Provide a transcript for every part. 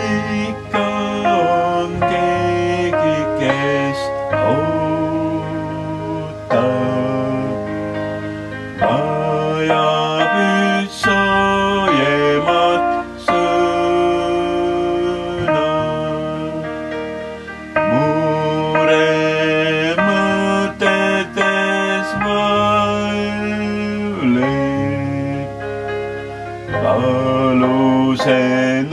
Ikka on keegi, kes ootab, vajab üht soojemat sõna. Mure mõtetes vaevleb, valuse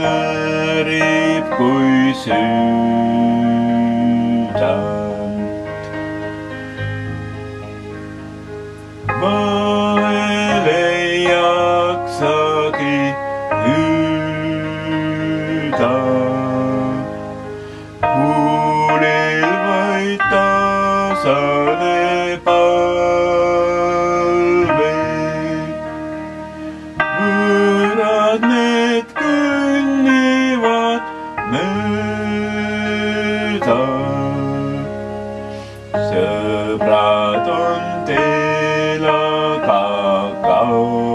närib kui südant. Vahel ei jaksagi hüüda, huulil vaid tasane palve. Võõrad need kõnnivad mööda, sõbrad on teel aga kaugel.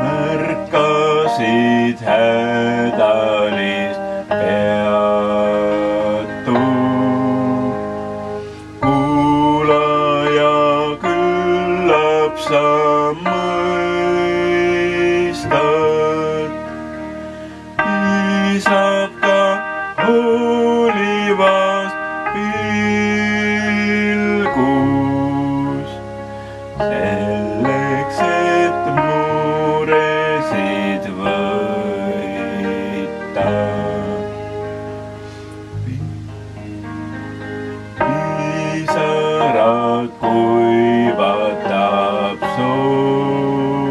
Märkasid hädalist peatu, kuulaja küllap sa mõistad, piisab ka hoolivast pilgust, selleks et muresid võita. Pisarad kuivatab soojus,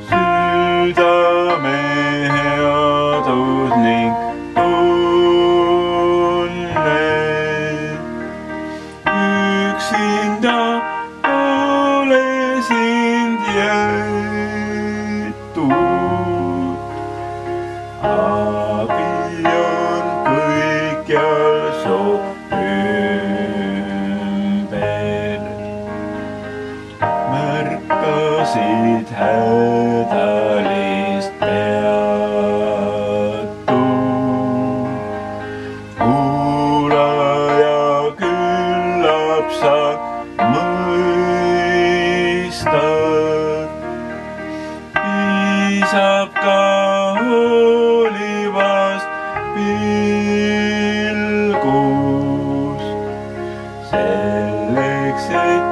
südame headus ning tunne. Üksinda pole sind jäetud, abi on kõikjal su ümber. Märkasid hädalist peatu, kuulaja küllap sa mõistad, piisab ka hoolivast pilgust, selleks et